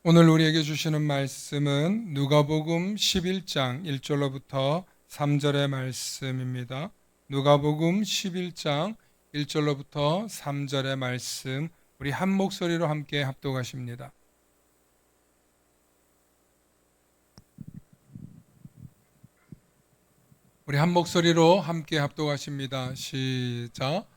오늘 우리에게 주시는 말씀은 누가복음 11장 1절로부터 3절의 말씀입니다. 누가복음 11장 1절로부터 3절의 말씀, 우리 한 목소리로 함께 합독하십니다. 우리 한 목소리로 함께 합독하십니다. 시작.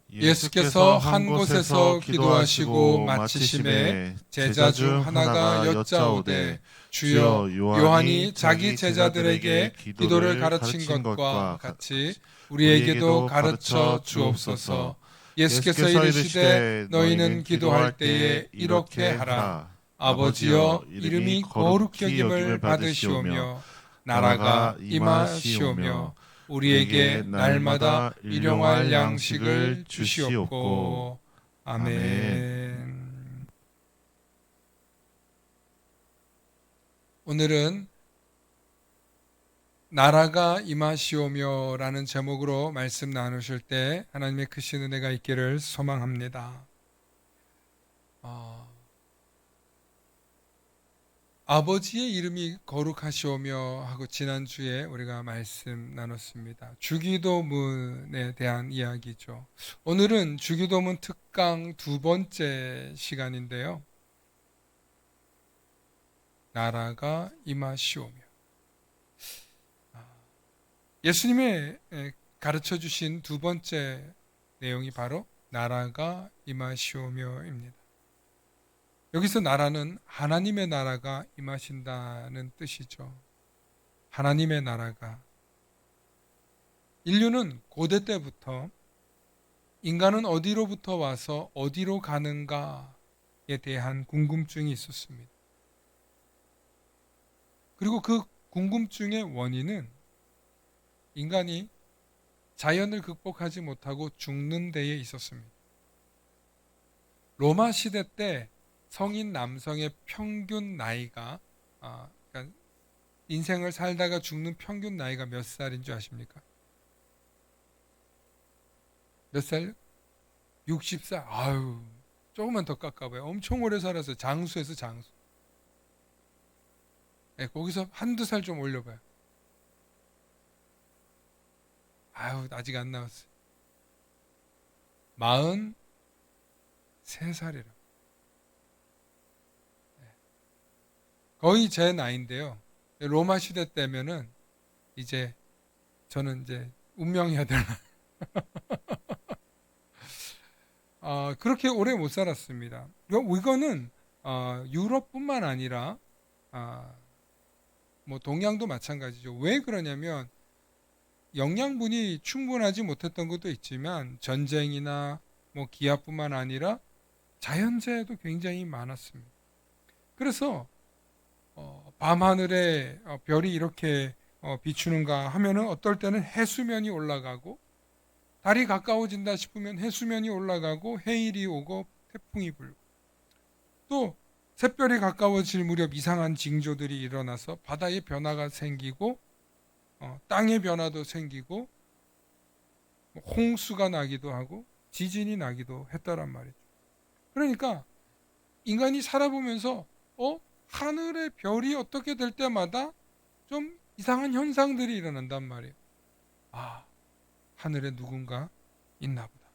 예수께서 한 곳에서 기도하시고 마치심에 제자 중 하나가 여짜오되, 주여, 요한이 자기 제자들에게 기도를 가르친 것과 같이 우리에게도 가르쳐 주옵소서. 예수께서 이르시되, 너희는 기도할 때에 이렇게 하라. 아버지여, 이름이 거룩히 여김을 받으시오며 나라가 임하시오며 우리에게 날마다 일용할 양식을 주시옵고. 아멘. 오늘은 나라가 임하시오며 라는 제목으로 말씀 나누실 때 하나님의 크신 은혜가 있기를 소망합니다. 아버지의 이름이 거룩하시오며 하고 지난주에 우리가 말씀 나눴습니다. 주기도문에 대한 이야기죠. 오늘은 주기도문 특강 두 번째 시간인데요. 나라가 임하시오며. 예수님의 가르쳐 주신 두 번째 내용이 바로 나라가 임하시오며입니다. 여기서 나라는 하나님의 나라가 임하신다는 뜻이죠. 하나님의 나라가. 인류는 고대 때부터 인간은 어디로부터 와서 어디로 가는가에 대한 궁금증이 있었습니다. 그리고 그 궁금증의 원인은 인간이 자연을 극복하지 못하고 죽는 데에 있었습니다. 로마 시대 때 성인 남성의 평균 나이가 그러니까 인생을 살다가 죽는 평균 나이가 몇 살인 줄 아십니까? 몇 살? 60살? 아유, 조금만 더 깎아봐요. 엄청 오래 살았어요. 장수에서 장수. 네, 거기서 한두 살 좀 올려봐요. 아유, 아직 안 나왔어요. 43살이라. 거의 제 나이인데요. 로마 시대 때면은 이제 저는 이제 운명해야 되나. 그렇게 오래 못 살았습니다. 이거는 유럽뿐만 아니라 뭐 동양도 마찬가지죠. 왜 그러냐면 영양분이 충분하지 못했던 것도 있지만 전쟁이나 뭐 기아뿐만 아니라 자연재해도 굉장히 많았습니다. 그래서 밤하늘에 별이 이렇게 비추는가 하면은 어떨 때는 해수면이 올라가고, 달이 가까워진다 싶으면 해수면이 올라가고 해일이 오고 태풍이 불고, 또 샛별이 가까워질 무렵 이상한 징조들이 일어나서 바다의 변화가 생기고 땅의 변화도 생기고 홍수가 나기도 하고 지진이 나기도 했더란 말이죠. 그러니까 인간이 살아보면서 하늘의 별이 어떻게 될 때마다 좀 이상한 현상들이 일어난단 말이에요. 하늘에 누군가 있나 보다.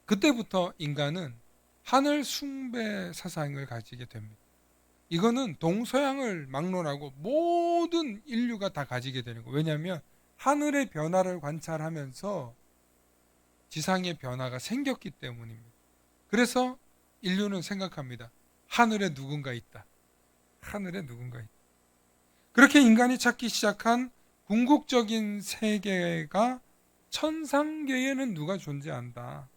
그때부터 인간은 하늘 숭배 사상을 가지게 됩니다. 이거는 동서양을 막론하고 모든 인류가 다 가지게 되는 거예요. 왜냐하면 하늘의 변화를 관찰하면서 지상의 변화가 생겼기 때문입니다. 그래서 인류는 생각합니다. 하늘에 누군가 있다. 하늘에 누군가 있다. 그렇게 인간이 찾기 시작한 궁극적인 세계가 천상계에는 누가 존재한다.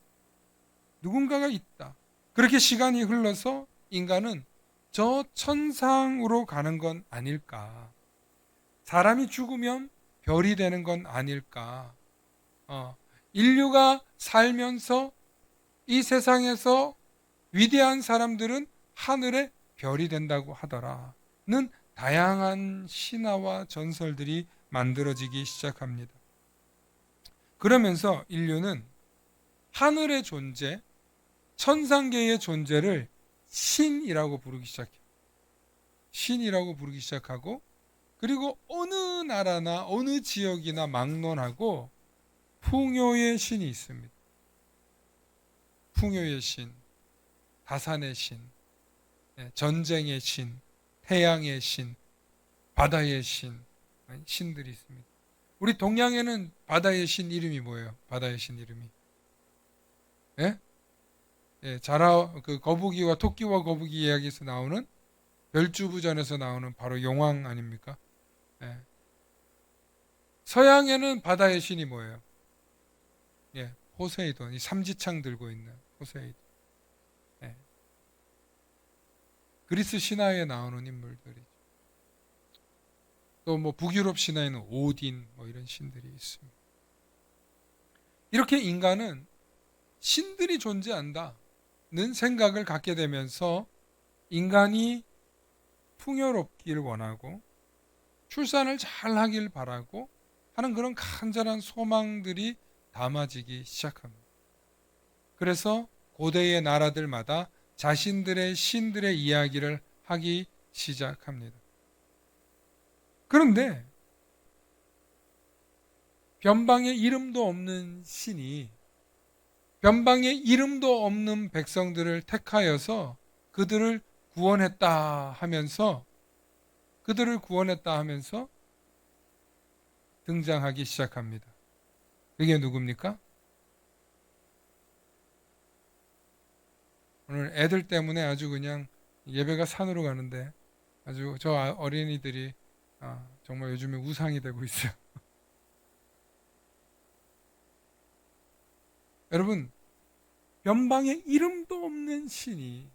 누군가가 있다. 그렇게 시간이 흘러서 인간은 저 천상으로 가는 건 아닐까. 사람이 죽으면 별이 되는 건 아닐까. 인류가 살면서 이 세상에서 위대한 사람들은 하늘의 별이 된다고 하더라는 다양한 신화와 전설들이 만들어지기 시작합니다. 그러면서 인류는 하늘의 존재, 천상계의 존재를 신이라고 부르기 시작해요. 신이라고 부르기 시작하고, 그리고 어느 나라나 어느 지역이나 막론하고 풍요의 신이 있습니다. 풍요의 신, 다산의 신, 전쟁의 신, 태양의 신, 바다의 신, 신들이 있습니다. 우리 동양에는 바다의 신 이름이 뭐예요? 바다의 신 이름이? 예? 예, 그 거북이와 토끼와 거북이 이야기에서 나오는 별주부전에서 나오는 바로 용왕 아닙니까? 예. 서양에는 바다의 신이 뭐예요? 예, 포세이돈, 이 삼지창 들고 있는 포세이돈. 예. 그리스 신화에 나오는 인물들이죠. 또 뭐 북유럽 신화에는 오딘 뭐 이런 신들이 있습니다. 이렇게 인간은 신들이 존재한다는 생각을 갖게 되면서 인간이 풍요롭기를 원하고 출산을 잘 하길 바라고 하는 그런 간절한 소망들이 담아지기 시작합니다. 그래서 고대의 나라들마다 자신들의 신들의 이야기를 하기 시작합니다. 그런데 변방에 이름도 없는 신이 변방에 이름도 없는 백성들을 택하여서 그들을 구원했다 하면서 등장하기 시작합니다. 그게 누굽니까? 오늘 애들 때문에 아주 그냥 예배가 산으로 가는데 아주 저 어린이들이 정말 요즘에 우상이 되고 있어요. 여러분, 변방에 이름도 없는 신이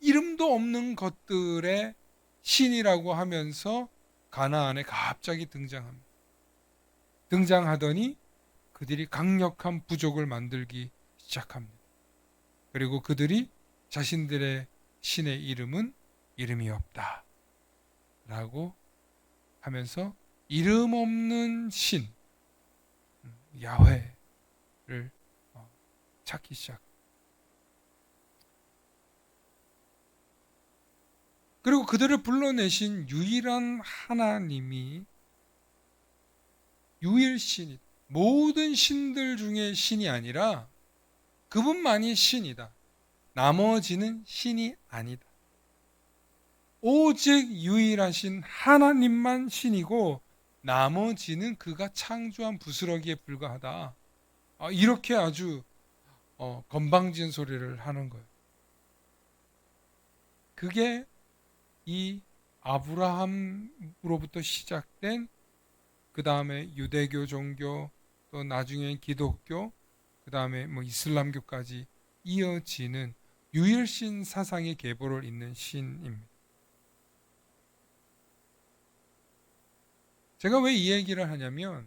이름도 없는 것들의 신이라고 하면서 가나안에 갑자기 등장합니다. 등장하더니 그들이 강력한 부족을 만들기 시작합니다. 그리고 그들이 자신들의 신의 이름은 이름이 없다 라고 하면서 이름 없는 신 야훼를 찾기 시작. 그리고 그들을 불러내신 유일한 하나님이 유일신이다. 모든 신들 중에 신이 아니라 그분만이 신이다. 나머지는 신이 아니다. 오직 유일하신 하나님만 신이고 나머지는 그가 창조한 부스러기에 불과하다. 이렇게 아주 건방진 소리를 하는 거예요. 그게 이 아브라함으로부터 시작된 그 다음에 유대교 종교 또 나중에 기독교 그 다음에 뭐 이슬람교까지 이어지는 유일신 사상의 계보를 잇는 신입니다. 제가 왜 이 얘기를 하냐면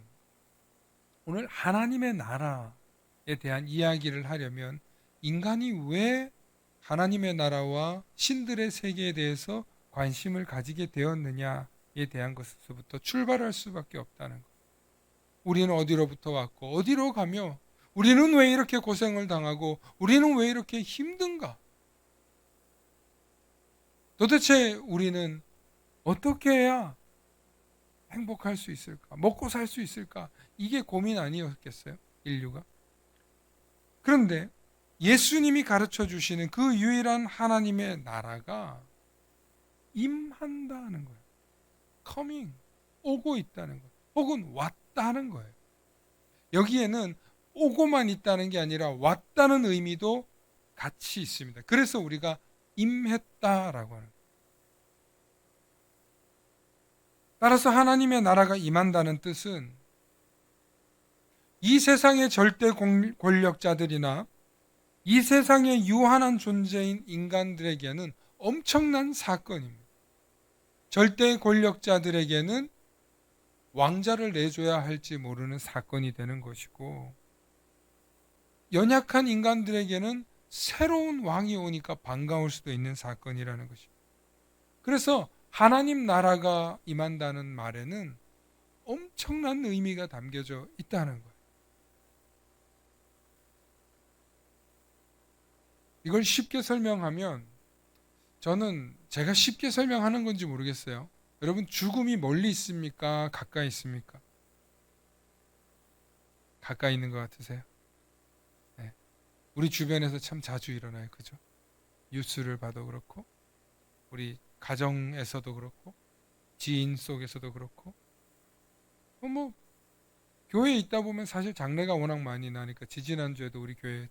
오늘 하나님의 나라에 대한 이야기를 하려면 인간이 왜 하나님의 나라와 신들의 세계에 대해서 관심을 가지게 되었느냐에 대한 것에서부터 출발할 수밖에 없다는 것. 우리는 어디로부터 왔고 어디로 가며 우리는 왜 이렇게 고생을 당하고 우리는 왜 이렇게 힘든가? 도대체 우리는 어떻게 해야 행복할 수 있을까? 먹고 살 수 있을까? 이게 고민 아니었겠어요? 인류가? 그런데 예수님이 가르쳐 주시는 그 유일한 하나님의 나라가 임한다는 거예요. coming, 오고 있다는 거예요. 혹은 왔다는 거예요. 여기에는 오고만 있다는 게 아니라 왔다는 의미도 같이 있습니다. 그래서 우리가 임했다라고 하는 거예요. 따라서 하나님의 나라가 임한다는 뜻은 이 세상의 절대 권력자들이나 이 세상의 유한한 존재인 인간들에게는 엄청난 사건입니다. 절대 권력자들에게는 왕자를 내줘야 할지 모르는 사건이 되는 것이고 연약한 인간들에게는 새로운 왕이 오니까 반가울 수도 있는 사건이라는 것입니다. 그래서 하나님 나라가 임한다는 말에는 엄청난 의미가 담겨져 있다는 거예요. 이걸 쉽게 설명하면 저는 제가 쉽게 설명하는 건지 모르겠어요. 여러분, 죽음이 멀리 있습니까? 가까이 있습니까? 가까이 있는 것 같으세요? 네. 우리 주변에서 참 자주 일어나요. 그죠? 뉴스를 봐도 그렇고, 우리 가정에서도 그렇고, 지인 속에서도 그렇고, 뭐, 교회에 있다 보면 사실 장례가 워낙 많이 나니까, 지지난주에도 우리 교회에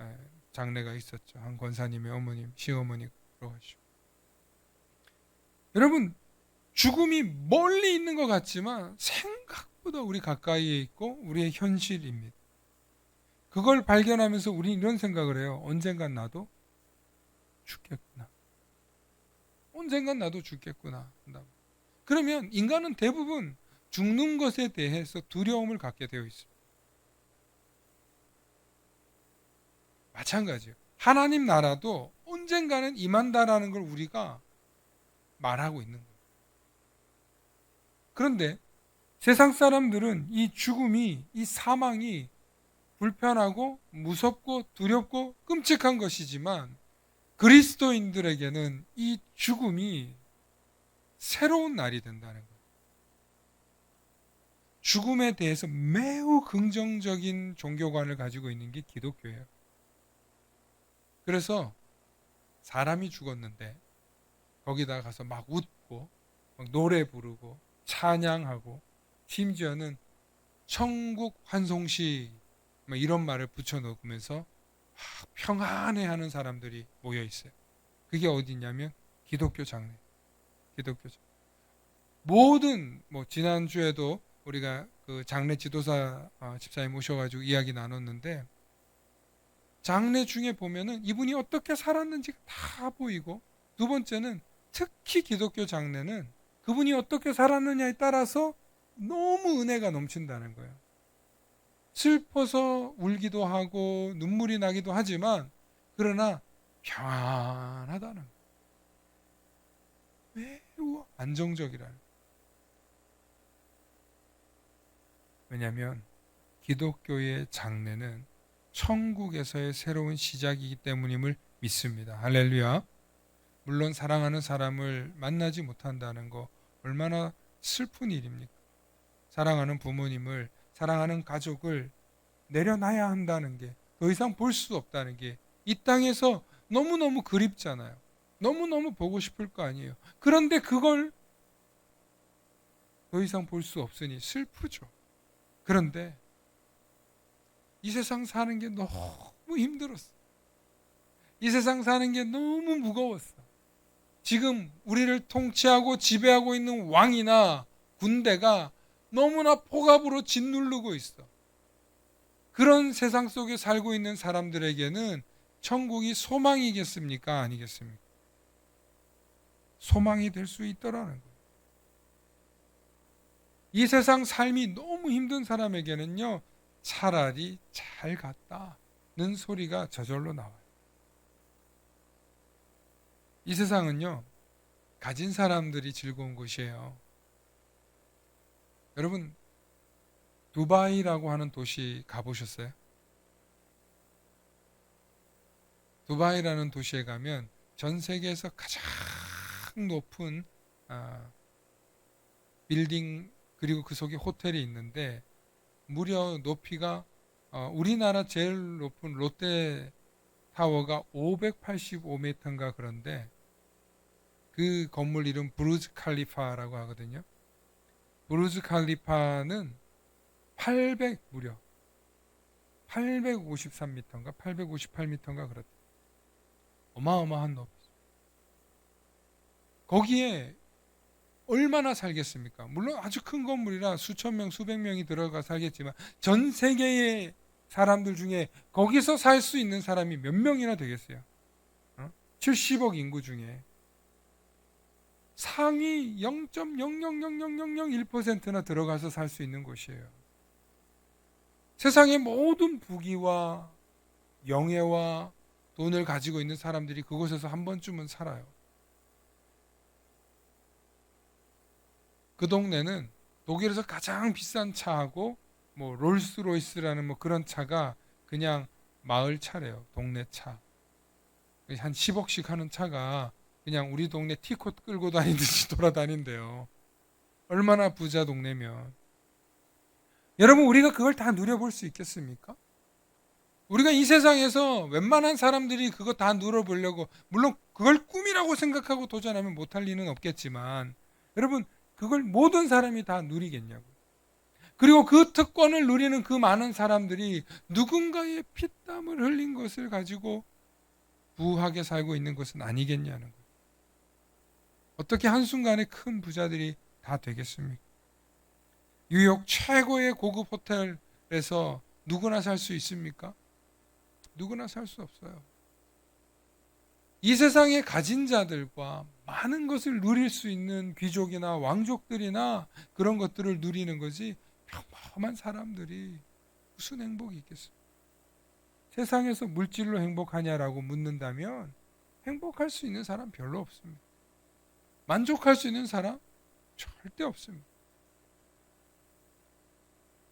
에, 장례가 있었죠. 한 권사님의 어머님, 시어머니가 돌아가시고. 여러분, 죽음이 멀리 있는 것 같지만 생각보다 우리 가까이에 있고 우리의 현실입니다. 그걸 발견하면서 우리는 이런 생각을 해요. 언젠간 나도 죽겠구나. 언젠간 나도 죽겠구나. 그러면 인간은 대부분 죽는 것에 대해서 두려움을 갖게 되어 있습니다. 마찬가지예요. 하나님 나라도 언젠가는 임한다라는 걸 우리가 말하고 있는 거예요. 그런데 세상 사람들은 이 죽음이, 이 사망이 불편하고 무섭고 두렵고 끔찍한 것이지만 그리스도인들에게는 이 죽음이 새로운 날이 된다는 거예요. 죽음에 대해서 매우 긍정적인 종교관을 가지고 있는 게 기독교예요. 그래서 사람이 죽었는데 거기다 가서 막 웃고 막 노래 부르고 찬양하고 심지어는 천국 환송시 이런 말을 붙여 넣으면서 평안해하는 사람들이 모여 있어요. 그게 어디냐면 기독교 장례. 기독교 장례. 모든 지난주에도 우리가 그 장례 지도사 집사님 모셔가지고 이야기 나눴는데 장례 중에 보면은 이분이 어떻게 살았는지가 다 보이고 두 번째는 특히 기독교 장례는 그분이 어떻게 살았느냐에 따라서 너무 은혜가 넘친다는 거예요. 슬퍼서 울기도 하고 눈물이 나기도 하지만 그러나 평안하다는 거예요. 매우 안정적이라는 거예요. 왜냐하면 기독교의 장례는 천국에서의 새로운 시작이기 때문임을 믿습니다. 할렐루야. 물론 사랑하는 사람을 만나지 못한다는 거 얼마나 슬픈 일입니까? 사랑하는 부모님을, 사랑하는 가족을 내려놔야 한다는 게, 더 이상 볼 수 없다는 게 이 땅에서 너무너무 그립잖아요. 너무너무 보고 싶을 거 아니에요. 그런데 그걸 더 이상 볼 수 없으니 슬프죠. 그런데 이 세상 사는 게 너무 힘들었어. 이 세상 사는 게 너무 무거웠어. 지금 우리를 통치하고 지배하고 있는 왕이나 군대가 너무나 폭압으로 짓누르고 있어. 그런 세상 속에 살고 있는 사람들에게는 천국이 소망이겠습니까? 아니겠습니까? 소망이 될 수 있더라는 거예요. 이 세상 삶이 너무 힘든 사람에게는요, 차라리 잘 갔다는 소리가 저절로 나와요. 이 세상은요, 가진 사람들이 즐거운 곳이에요. 여러분, 두바이라고 하는 도시 가보셨어요? 두바이라는 도시에 가면 전 세계에서 가장 높은 빌딩 그리고 그 속에 호텔이 있는데 무려 높이가 우리나라 제일 높은 롯데 타워가 585m인가 그런데 그 건물 이름 부르즈 칼리파라고 하거든요. 부르즈 칼리파는 무려 853m인가 858m인가 그렇다. 어마어마한 높이. 거기에 얼마나 살겠습니까? 물론 아주 큰 건물이라 수천 명, 수백 명이 들어가 살겠지만 전 세계의 사람들 중에 거기서 살 수 있는 사람이 몇 명이나 되겠어요? 70억 인구 중에 상위 0.0000001%나 들어가서 살 수 있는 곳이에요. 세상의 모든 부귀와 명예와 돈을 가지고 있는 사람들이 그곳에서 한 번쯤은 살아요. 그 동네는 독일에서 가장 비싼 차하고 롤스로이스라는 그런 차가 그냥 마을 차래요. 동네 차. 한 10억씩 하는 차가 그냥 우리 동네 티콧 끌고 다니듯이 돌아다닌대요. 얼마나 부자 동네면. 여러분, 우리가 그걸 다 누려볼 수 있겠습니까? 우리가 이 세상에서 웬만한 사람들이 그거 다 누려보려고, 물론 그걸 꿈이라고 생각하고 도전하면 못할 리는 없겠지만, 여러분, 그걸 모든 사람이 다 누리겠냐고. 그리고 그 특권을 누리는 그 많은 사람들이 누군가의 피땀을 흘린 것을 가지고 부하게 살고 있는 것은 아니겠냐는 거예요. 어떻게 한순간에 큰 부자들이 다 되겠습니까? 뉴욕 최고의 고급 호텔에서 누구나 살 수 있습니까? 누구나 살 수 없어요. 이 세상에 가진 자들과 많은 것을 누릴 수 있는 귀족이나 왕족들이나 그런 것들을 누리는 거지, 평범한 사람들이 무슨 행복이 있겠습니까? 세상에서 물질로 행복하냐라고 묻는다면 행복할 수 있는 사람 별로 없습니다. 만족할 수 있는 사람 절대 없습니다.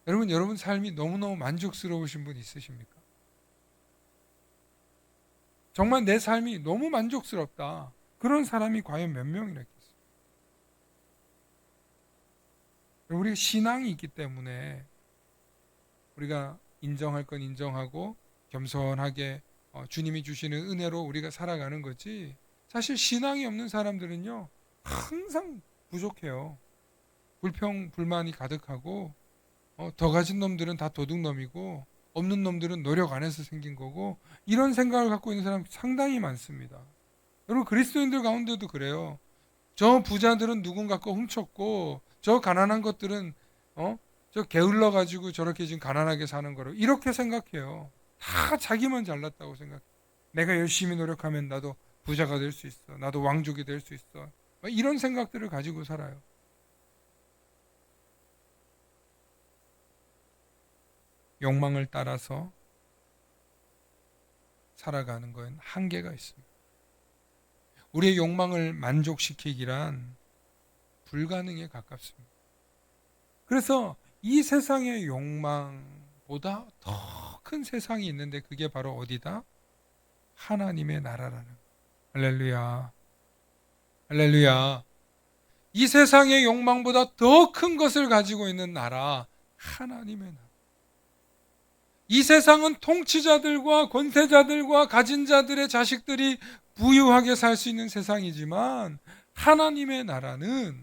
여러분 삶이 너무너무 만족스러우신 분 있으십니까? 정말 내 삶이 너무 만족스럽다. 그런 사람이 과연 몇 명이나 있겠어요? 우리가 신앙이 있기 때문에 우리가 인정할 건 인정하고 겸손하게 주님이 주시는 은혜로 우리가 살아가는 거지, 사실 신앙이 없는 사람들은요 항상 부족해요. 불평 불만이 가득하고 더 가진 놈들은 다 도둑놈이고 없는 놈들은 노력 안 해서 생긴 거고, 이런 생각을 갖고 있는 사람 상당히 많습니다. 여러분, 그리스도인들 가운데도 그래요. 저 부자들은 누군가 거 훔쳤고 저 가난한 것들은 저 게을러 가지고 저렇게 지금 가난하게 사는 거로 이렇게 생각해요. 다 자기만 잘났다고 생각해. 내가 열심히 노력하면 나도 부자가 될 수 있어. 나도 왕족이 될 수 있어. 이런 생각들을 가지고 살아요. 욕망을 따라서 살아가는 건 한계가 있습니다. 우리의 욕망을 만족시키기란 불가능에 가깝습니다. 그래서 이 세상의 욕망보다 더 큰 세상이 있는데, 그게 바로 어디다? 하나님의 나라라는 거예요. 할렐루야. 할렐루야. 이 세상의 욕망보다 더 큰 것을 가지고 있는 나라, 하나님의 나라. 이 세상은 통치자들과 권세자들과 가진 자들의 자식들이 부유하게 살 수 있는 세상이지만, 하나님의 나라는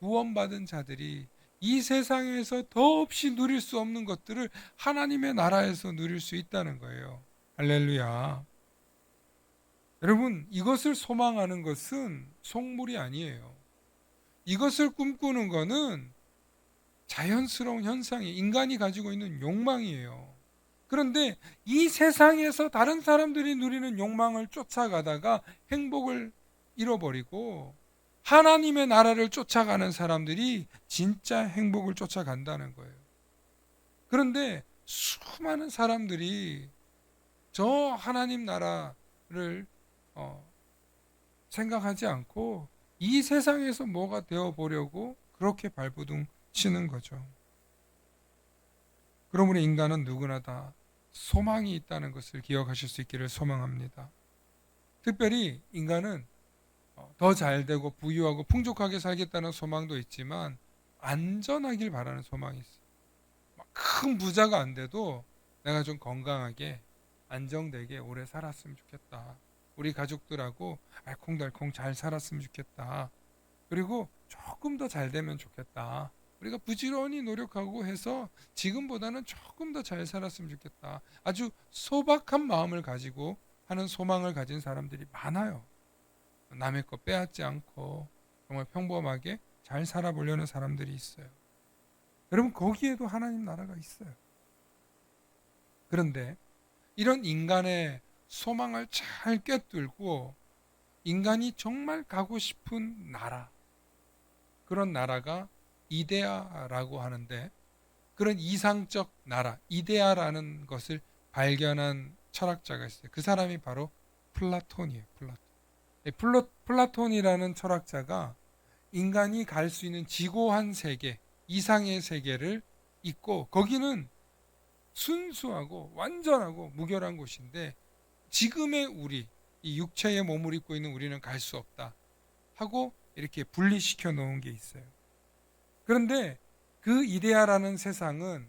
구원받은 자들이 이 세상에서 더없이 누릴 수 없는 것들을 하나님의 나라에서 누릴 수 있다는 거예요. 할렐루야. 여러분, 이것을 소망하는 것은 속물이 아니에요. 이것을 꿈꾸는 것은 자연스러운 현상이, 인간이 가지고 있는 욕망이에요. 그런데 이 세상에서 다른 사람들이 누리는 욕망을 쫓아가다가 행복을 잃어버리고 하나님의 나라를 쫓아가는 사람들이 진짜 행복을 쫓아간다는 거예요. 그런데 수많은 사람들이 저 하나님 나라를 생각하지 않고 이 세상에서 뭐가 되어 보려고 그렇게 발버둥 치는 거죠. 그러므로 인간은 누구나 다 소망이 있다는 것을 기억하실 수 있기를 소망합니다. 특별히 인간은 더 잘되고 부유하고 풍족하게 살겠다는 소망도 있지만 안전하길 바라는 소망이 있어요. 큰 부자가 안 돼도 내가 좀 건강하게 안정되게 오래 살았으면 좋겠다. 우리 가족들하고 알콩달콩 잘 살았으면 좋겠다. 그리고 조금 더 잘 되면 좋겠다. 우리가 부지런히 노력하고 해서 지금보다는 조금 더 잘 살았으면 좋겠다. 아주 소박한 마음을 가지고 하는 소망을 가진 사람들이 많아요. 남의 거 빼앗지 않고 정말 평범하게 잘 살아보려는 사람들이 있어요. 여러분, 거기에도 하나님 나라가 있어요. 그런데 이런 인간의 소망을 잘 꿰뚫고 인간이 정말 가고 싶은 나라, 그런 나라가 이데아라고 하는데, 그런 이상적 나라, 이데아라는 것을 발견한 철학자가 있어요. 그 사람이 바로 플라톤이에요. 플라톤이라는 철학자가 인간이 갈 수 있는 지고한 세계, 이상의 세계를 있고, 거기는 순수하고 완전하고 무결한 곳인데 지금의 우리, 이 육체의 몸을 입고 있는 우리는 갈 수 없다 하고 이렇게 분리시켜 놓은 게 있어요. 그런데 그 이데아라는 세상은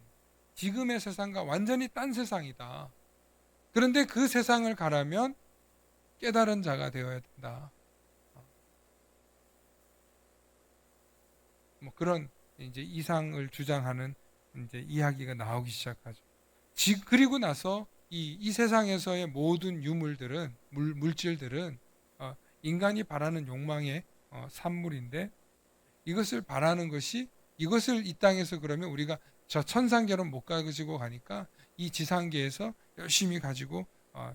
지금의 세상과 완전히 딴 세상이다. 그런데 그 세상을 가려면 깨달은 자가 되어야 된다. 뭐 그런 이제 이상을 주장하는 이제 이야기가 나오기 시작하죠. 그리고 나서 이 세상에서의 모든 유물들은 물질들은 인간이 바라는 욕망의 산물인데 이것을 바라는 것이 이것을 이 땅에서 그러면 우리가 저 천상계로 못 가지고 가니까 이 지상계에서 열심히 가지고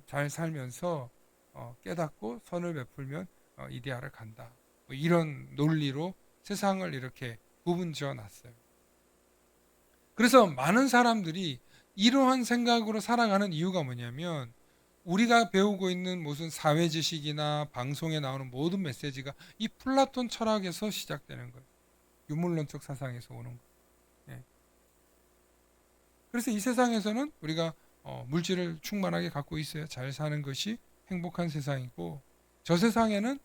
잘 살면서 깨닫고 선을 베풀면 이데아를 간다. 뭐 이런 논리로 세상을 이렇게 구분 지어 놨어요. 그래서 많은 사람들이 이러한 생각으로 살아가는 이유가 뭐냐면 우리가 배우고 있는 무슨 사회 지식이나 방송에 나오는 모든 메시지가 이 플라톤 철학에서 시작되는 거예요. 유물론적 사상에서 오는 거예요. 예. 그래서 이 세상에서는 우리가 물질을 충만하게 갖고 있어야 잘 사는 것이 행복한 세상이고 저 세상에는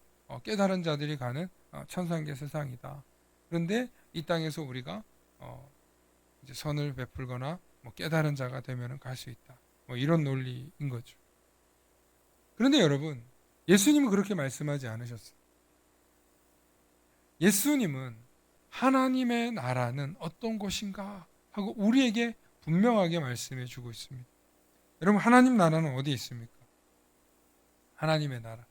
깨달은 자들이 가는 천상계 세상이다. 그런데 이 땅에서 우리가 이제 선을 베풀거나 뭐 깨달은 자가 되면 갈 수 있다. 뭐 이런 논리인 거죠. 그런데 여러분, 예수님은 그렇게 말씀하지 않으셨어요. 예수님은 하나님의 나라는 어떤 것인가 하고 우리에게 분명하게 말씀해 주고 있습니다. 여러분, 하나님 나라는 어디에 있습니까? 하나님의 나라.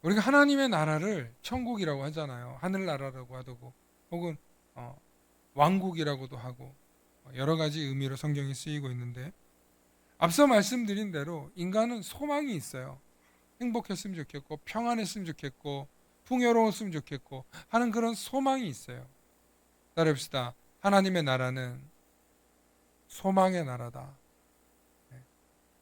우리가 하나님의 나라를 천국이라고 하잖아요. 하늘나라라고 하고 혹은 왕국이라고도 하고 여러 가지 의미로 성경이 쓰이고 있는데 앞서 말씀드린 대로 인간은 소망이 있어요. 행복했으면 좋겠고 평안했으면 좋겠고 풍요로웠으면 좋겠고 하는 그런 소망이 있어요. 따라합시다. 하나님의 나라는 소망의 나라다. 네.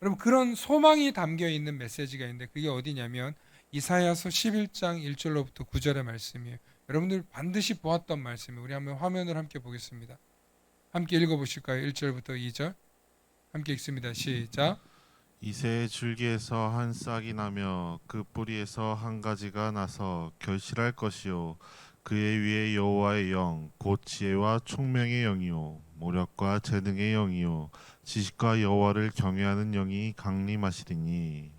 여러분 그런 소망이 담겨 있는 메시지가 있는데 그게 어디냐면 이사야서 11장 1절로부터 9절의 말씀이에요. 여러분들 반드시 보았던 말씀이에요. 우리 한번 화면을 함께 보겠습니다. 함께 읽어보실까요? 1절부터 2절 함께 읽습니다. 시작. 이새의 줄기에서 한 싹이 나며 그 뿌리에서 한 가지가 나서 결실할 것이요 그의 위에 여호와의 영 곧 지혜와 총명의 영이요 모력과 재능의 영이요 지식과 여호와를 경외하는 영이 강림하시리니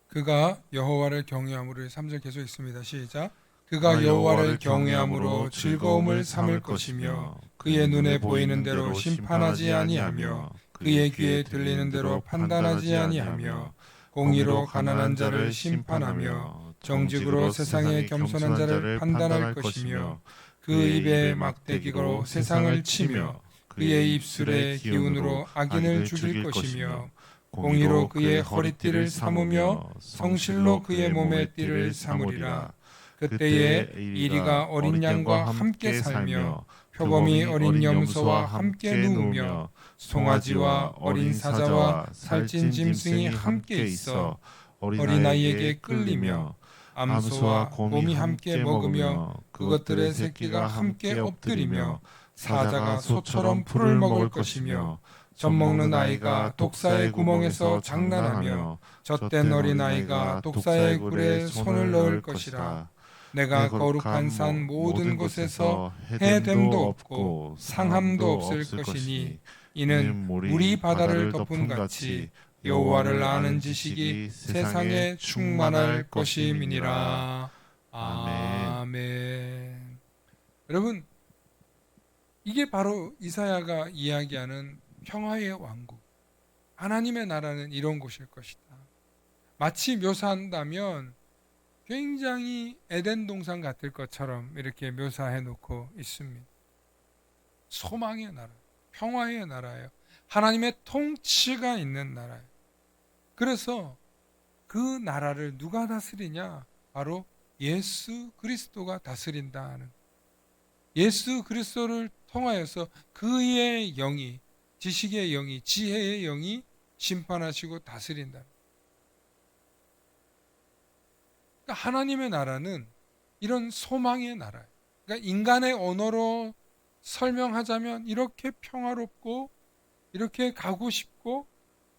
그가 여호와를 경외함으로 3절 계속 있습니다. 시작. 그가 여호와를 경외함으로 즐거움을 삼을 것이며 그의 눈에 보이는 대로 심판하지 아니하며 그의 귀에 들리는 대로 판단하지 아니하며 공의로 가난한 자를 심판하며 정직으로 세상에 겸손한 자를 판단할 것이며 그 입에 막대기로 세상을 치며 그의 입술의 기운으로 악인을 죽일 것이며 공의로 그의 허리띠를 삼으며 성실로 그의 몸의 띠를 삼으리라. 그때에 이리가 어린 양과 함께 살며 표범이 어린 염소와 함께 누우며 송아지와 어린 사자와 살찐 짐승이 함께 있어 어린아이에게 끌리며 암소와 곰이 함께 먹으며 그것들의 새끼가 함께 엎드리며 사자가 소처럼 풀을 먹을 것이며 젖먹는 아이가 독사의 구멍에서 장난하며 젖된 어린아이가 독사의 굴에 손을 넣을 것이라. 내가 거룩한 산 모든 곳에서 해됨도 없고 상함도 없을 것이니 이는 물이 바다를 덮은 같이 여호와를 아는 지식이 세상에 충만할 것임이니라. 아멘. 여러분, 이게 바로 이사야가 이야기하는 평화의 왕국, 하나님의 나라는 이런 곳일 것이다. 마치 묘사한다면 굉장히 에덴 동산 같을 것처럼 이렇게 묘사해 놓고 있습니다. 소망의 나라, 평화의 나라예요. 하나님의 통치가 있는 나라예요. 그래서 그 나라를 누가 다스리냐? 바로 예수 그리스도가 다스린다는. 예수 그리스도를 통하여서 그의 영이, 지식의 영이, 지혜의 영이 심판하시고 다스린다. 그러니까 하나님의 나라는 이런 소망의 나라예요. 그러니까 인간의 언어로 설명하자면 이렇게 평화롭고 이렇게 가고 싶고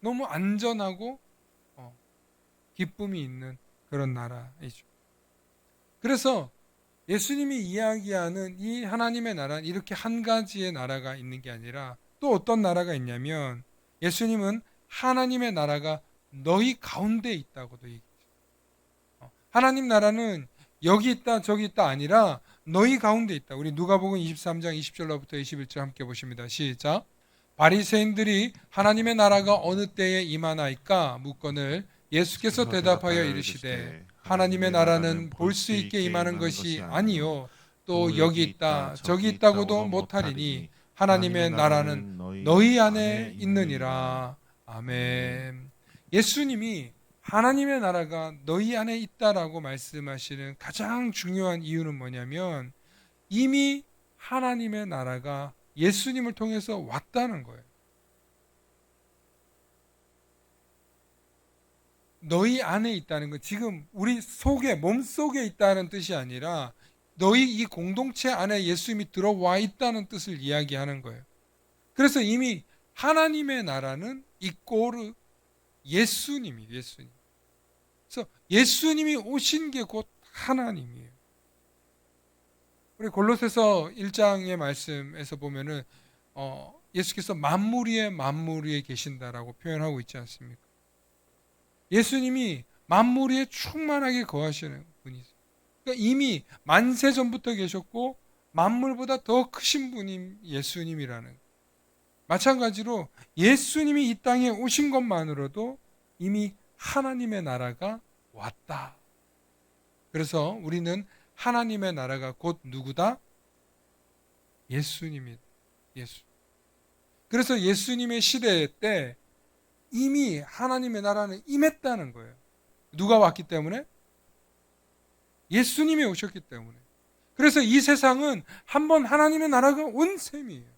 너무 안전하고 기쁨이 있는 그런 나라이죠. 그래서 예수님이 이야기하는 이 하나님의 나라는 이렇게 한 가지의 나라가 있는 게 아니라 또 어떤 나라가 있냐면 예수님은 하나님의 나라가 너희 가운데 있다고도 얘기해요. 하나님 나라는 여기 있다 저기 있다 아니라 너희 가운데 있다. 우리 누가복음 23장 20절로부터 21절 함께 보십니다. 시작. 바리새인들이 하나님의 나라가 어느 때에 임하나이까 묻거늘 예수께서 대답하여 이르시되 하나님의 나라는 볼 수 있게 임하는 것이 아니요 또 여기 있다 저기 있다고도 못하리니 하나님의 나라는 너희 안에 있느니라. 아멘. 예수님이 하나님의 나라가 너희 안에 있다라고 말씀하시는 가장 중요한 이유는 뭐냐면 이미 하나님의 나라가 예수님을 통해서 왔다는 거예요. 너희 안에 있다는 건 지금 우리 속에 몸속에 있다는 뜻이 아니라 너희 이 공동체 안에 예수님이 들어와 있다는 뜻을 이야기하는 거예요. 그래서 이미 하나님의 나라는 이꼬르 예수님이에요. 예수님. 그래서 예수님이 오신 게 곧 하나님이에요. 우리 골로새서 1장의 말씀에서 보면은 예수께서 만물 위에 계신다라고 표현하고 있지 않습니까? 예수님이 만물 위에 충만하게 거하시는 분이세요. 그러니까 이미 만세 전부터 계셨고 만물보다 더 크신 분이 예수님이라는. 마찬가지로 예수님이 이 땅에 오신 것만으로도 이미 하나님의 나라가 왔다. 그래서 우리는 하나님의 나라가 곧 누구다? 예수님이다. 예수. 그래서 예수님의 시대 때 이미 하나님의 나라는 임했다는 거예요. 누가 왔기 때문에? 예수님이 오셨기 때문에. 그래서 이 세상은 한번 하나님의 나라가 온 셈이에요.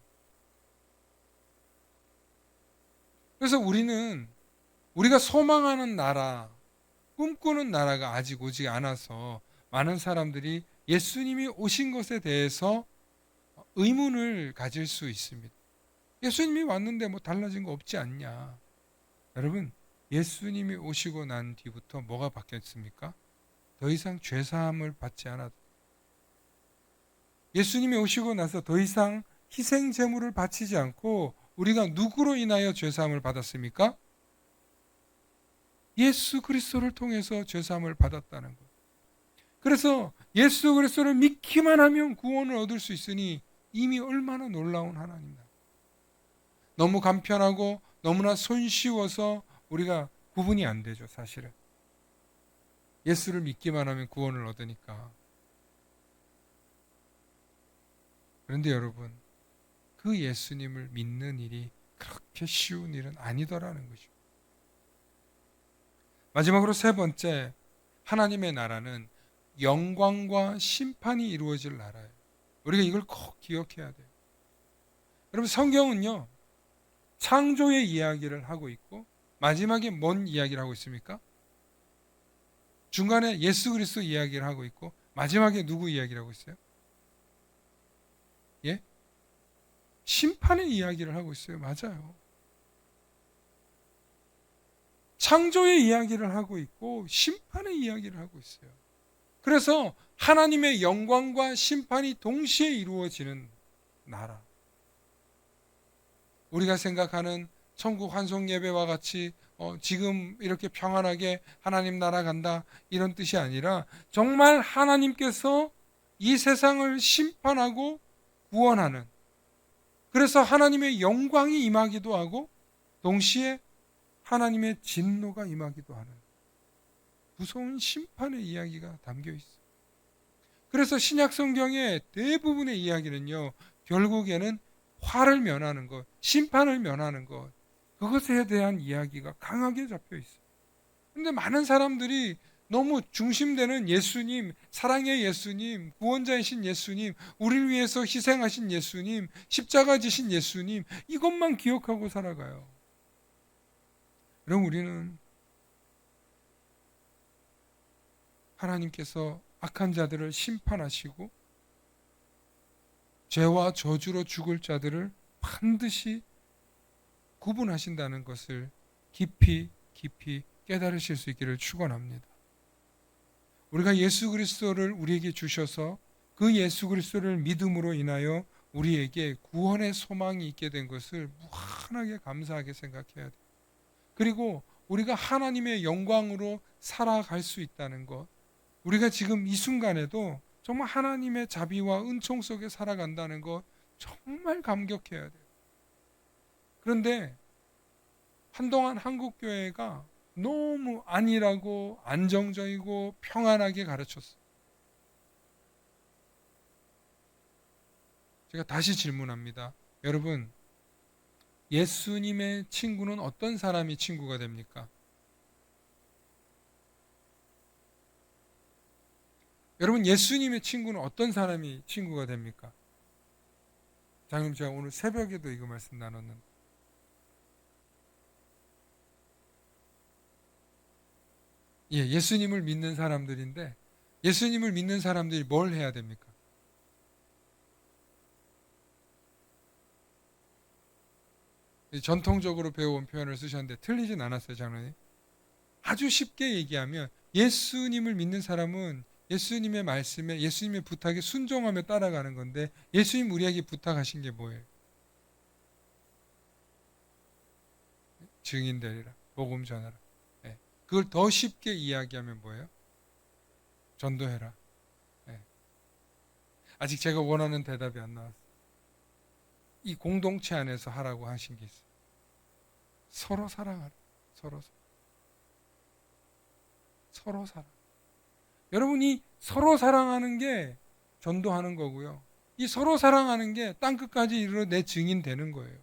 그래서 우리가 소망하는 나라, 꿈꾸는 나라가 아직 오지 않아서 많은 사람들이 예수님이 오신 것에 대해서 의문을 가질 수 있습니다. 예수님이 왔는데 뭐 달라진 거 없지 않냐? 여러분, 예수님이 오시고 난 뒤부터 뭐가 바뀌었습니까? 더 이상 죄사함을 받지 않아도, 예수님이 오시고 나서 더 이상 희생 제물을 바치지 않고 우리가 누구로 인하여 죄사함을 받았습니까? 예수 그리스도를 통해서 죄사함을 받았다는 것. 그래서 예수 그리스도를 믿기만 하면 구원을 얻을 수 있으니 이미 얼마나 놀라운 하나님이다. 너무 간편하고 너무나 손쉬워서 우리가 구분이 안 되죠, 사실은. 예수를 믿기만 하면 구원을 얻으니까. 그런데 여러분, 그 예수님을 믿는 일이 그렇게 쉬운 일은 아니더라는 거죠. 마지막으로 세 번째, 하나님의 나라는 영광과 심판이 이루어질 나라예요. 우리가 이걸 꼭 기억해야 돼요. 여러분, 성경은요, 창조의 이야기를 하고 있고 마지막에 뭔 이야기를 하고 있습니까? 중간에 예수 그리스도 이야기를 하고 있고 마지막에 누구 이야기를 하고 있어요? 예? 심판의 이야기를 하고 있어요. 맞아요. 창조의 이야기를 하고 있고 심판의 이야기를 하고 있어요. 그래서 하나님의 영광과 심판이 동시에 이루어지는 나라. 우리가 생각하는 천국 환송 예배와 같이 지금 이렇게 평안하게 하나님 나라 간다 이런 뜻이 아니라 정말 하나님께서 이 세상을 심판하고 구원하는, 그래서 하나님의 영광이 임하기도 하고 동시에 하나님의 진노가 임하기도 하는 무서운 심판의 이야기가 담겨 있어요. 그래서 신약 성경의 대부분의 이야기는요, 결국에는 화를 면하는 것, 심판을 면하는 것, 그것에 대한 이야기가 강하게 잡혀 있어요. 그런데 많은 사람들이 너무 중심되는 예수님, 사랑의 예수님, 구원자이신 예수님, 우리를 위해서 희생하신 예수님, 십자가 지신 예수님, 이것만 기억하고 살아가요. 그럼 우리는 하나님께서 악한 자들을 심판하시고 죄와 저주로 죽을 자들을 반드시 구분하신다는 것을 깊이 깨달으실 수 있기를 축원합니다. 우리가 예수 그리스도를 우리에게 주셔서 그 예수 그리스도를 믿음으로 인하여 우리에게 구원의 소망이 있게 된 것을 무한하게 감사하게 생각해야 돼요. 그리고 우리가 하나님의 영광으로 살아갈 수 있다는 것, 우리가 지금 이 순간에도 정말 하나님의 자비와 은총 속에 살아간다는 것 정말 감격해야 돼요. 그런데 한동안 한국교회가 너무 안일하고 안정적이고 평안하게 가르쳤어요. 제가 다시 질문합니다. 여러분, 예수님의 친구는 어떤 사람이 친구가 됩니까? 여러분, 예수님의 친구는 어떤 사람이 친구가 됩니까? 장님, 제가 오늘 새벽에도 이거 말씀 나눴는데, 예수님을 믿는 사람들인데, 예수님을 믿는 사람들이 뭘 해야 됩니까? 전통적으로 배워온 표현을 쓰셨는데 틀리진 않았어요, 장로님. 아주 쉽게 얘기하면 예수님을 믿는 사람은 예수님의 말씀에, 예수님의 부탁에 순종하며 따라가는 건데, 예수님 우리에게 부탁하신 게 뭐예요? 증인 되리라, 복음 전하라. 네. 그걸 더 쉽게 이야기하면 뭐예요? 전도해라. 네. 아직 제가 원하는 대답이 안 나왔어요. 이 공동체 안에서 하라고 하신 게 있어요. 서로 사랑하라. 서로 사랑. 여러분이 서로 사랑하는 게 전도하는 거고요. 이 서로 사랑하는 게 땅끝까지 이르러 내 증인 되는 거예요.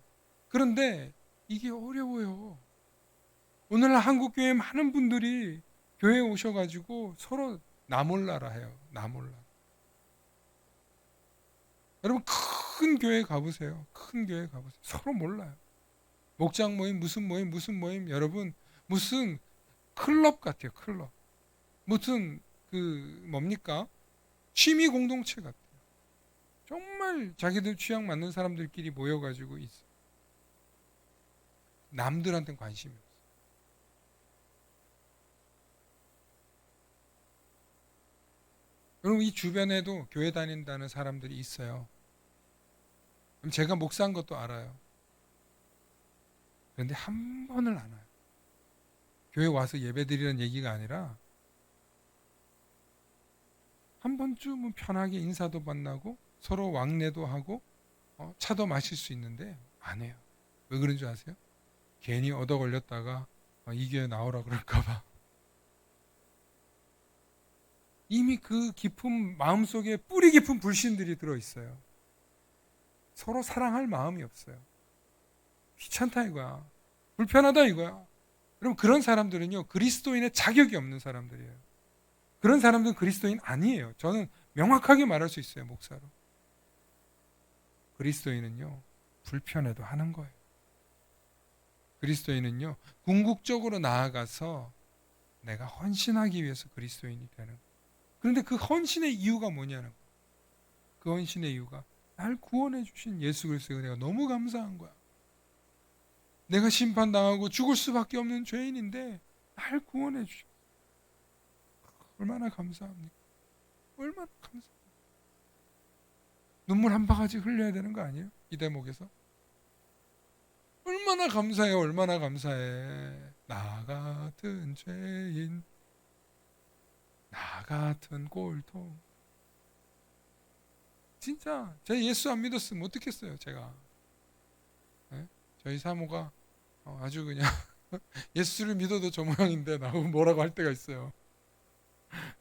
그런데 이게 어려워요. 오늘날 한국교회 많은 분들이 교회에 오셔가지고 서로 나 몰라라 해요. 나 몰라. 여러분, 큰 교회 가보세요. 큰 교회 가보세요. 서로 몰라요. 목장 모임, 무슨 모임. 여러분, 무슨 클럽 같아요. 클럽. 무슨 뭡니까? 취미 공동체 같아요. 정말 자기들 취향 맞는 사람들끼리 모여가지고 있어. 남들한테는 관심이 없어. 여러분, 이 주변에도 교회 다닌다는 사람들이 있어요. 그럼 제가 목사인 것도 알아요. 그런데 한 번을 안 와요. 교회 와서 예배드리는 얘기가 아니라 한 번쯤은 편하게 인사도 만나고 서로 왕래도 하고 차도 마실 수 있는데 안 해요. 왜 그런 줄 아세요? 괜히 얻어 걸렸다가 이 교회 나오라 그럴까봐. 이미 그 깊은 마음속에 뿌리 깊은 불신들이 들어있어요. 서로 사랑할 마음이 없어요. 귀찮다 이거야. 불편하다 이거야. 여러분, 그런 사람들은요, 그리스도인의 자격이 없는 사람들이에요. 그런 사람들은 그리스도인 아니에요. 저는 명확하게 말할 수 있어요, 목사로. 그리스도인은요, 불편해도 하는 거예요. 그리스도인은요, 궁극적으로 나아가서 내가 헌신하기 위해서 그리스도인이 되는 거예요. 그런데 그 헌신의 이유가 뭐냐는 거예요. 그 헌신의 이유가 날 구원해 주신 예수 그리스도가 내가 너무 감사한 거야. 내가 심판당하고 죽을 수밖에 없는 죄인인데 날 구원해 주셨어. 얼마나 감사합니까? 얼마나 감사합니까? 눈물 한 바가지 흘려야 되는 거 아니에요? 이 대목에서. 얼마나 감사해요. 얼마나 감사해. 나 같은 죄인, 나 같은 꼴통. 진짜 제가 예수 안 믿었으면 어떻겠어요, 제가. 네? 저희 사모가 아주 그냥 예수를 믿어도 저 모양인데 나하고 뭐라고 할 때가 있어요.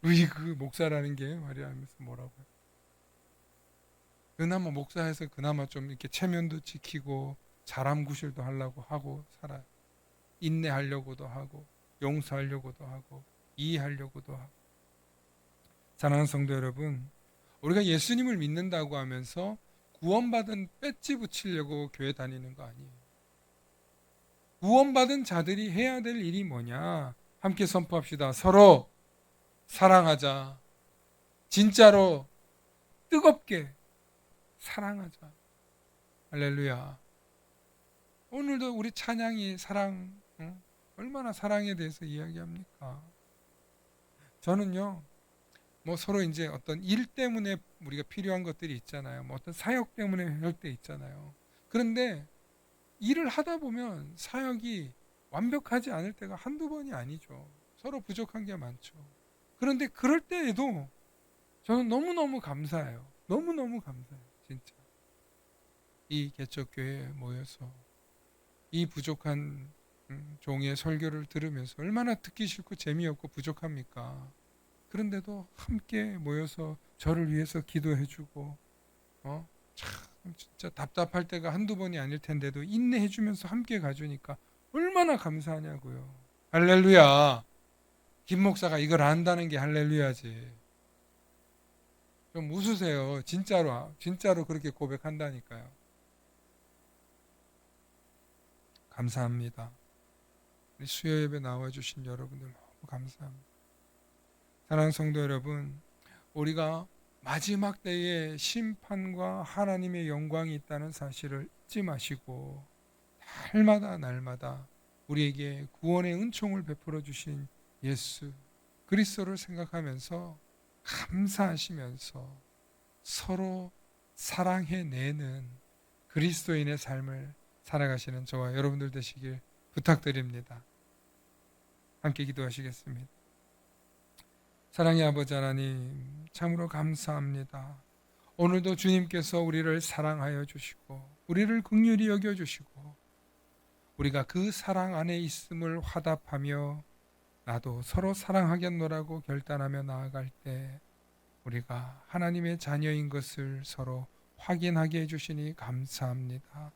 그 목사라는 게 말이야 하면서 뭐라고 해요. 그나마 목사해서 그나마 좀 이렇게 체면도 지키고 사람 구실도 하려고 하고 살아요. 인내하려고도 하고 용서하려고도 하고 이해하려고도 하고. 사랑하는 성도 여러분, 우리가 예수님을 믿는다고 하면서 구원받은 배지 붙이려고 교회 다니는 거 아니에요. 구원받은 자들이 해야 될 일이 뭐냐? 함께 선포합시다. 서로 사랑하자. 진짜로 뜨겁게 사랑하자. 할렐루야. 오늘도 우리 찬양이 사랑, 얼마나 사랑에 대해서 이야기합니까? 저는요, 뭐 서로 이제 어떤 일 때문에 우리가 필요한 것들이 있잖아요. 뭐 어떤 사역 때문에 할 때 있잖아요. 그런데 일을 하다 보면 사역이 완벽하지 않을 때가 한두 번이 아니죠. 서로 부족한 게 많죠. 그런데 그럴 때에도 저는 너무너무 감사해요. 너무너무 감사해요. 진짜. 이 개척교회에 모여서 이 부족한 종의 설교를 들으면서 얼마나 듣기 싫고 재미없고 부족합니까? 그런데도 함께 모여서 저를 위해서 기도해주고, 참 진짜 답답할 때가 한두 번이 아닐 텐데도 인내해주면서 함께 가주니까 얼마나 감사하냐고요. 할렐루야. 김 목사가 이걸 안다는 게 할렐루야지. 좀 웃으세요. 진짜로 그렇게 고백한다니까요. 감사합니다. 우리 수요 예배 나와주신 여러분들 너무 감사합니다. 사랑하는 성도 여러분, 우리가 마지막 때에 심판과 하나님의 영광이 있다는 사실을 잊지 마시고 날마다 우리에게 구원의 은총을 베풀어 주신 예수 그리스도를 생각하면서 감사하시면서 서로 사랑해내는 그리스도인의 삶을 살아가시는 저와 여러분들 되시길 부탁드립니다. 함께 기도하시겠습니다. 사랑의 아버지 하나님, 참으로 감사합니다. 오늘도 주님께서 우리를 사랑하여 주시고 우리를 긍휼히 여겨 주시고 우리가 그 사랑 안에 있음을 화답하며 나도 서로 사랑하겠노라고 결단하며 나아갈 때 우리가 하나님의 자녀인 것을 서로 확인하게 해주시니 감사합니다.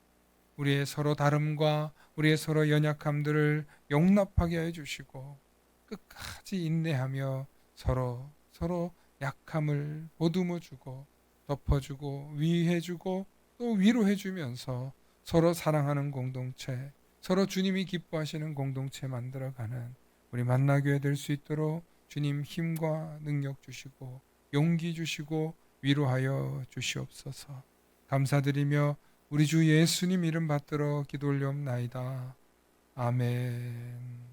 우리의 서로 다름과 우리의 서로 연약함들을 용납하게 해주시고 끝까지 인내하며 서로 약함을 보듬어주고 덮어주고 위해주고 또 위로해주면서 서로 사랑하는 공동체, 서로 주님이 기뻐하시는 공동체 만들어가는 우리 만나교회 될 수 있도록 주님 힘과 능력 주시고 용기 주시고 위로하여 주시옵소서. 감사드리며 우리 주 예수님 이름 받들어 기도 올려옵나이다. 아멘.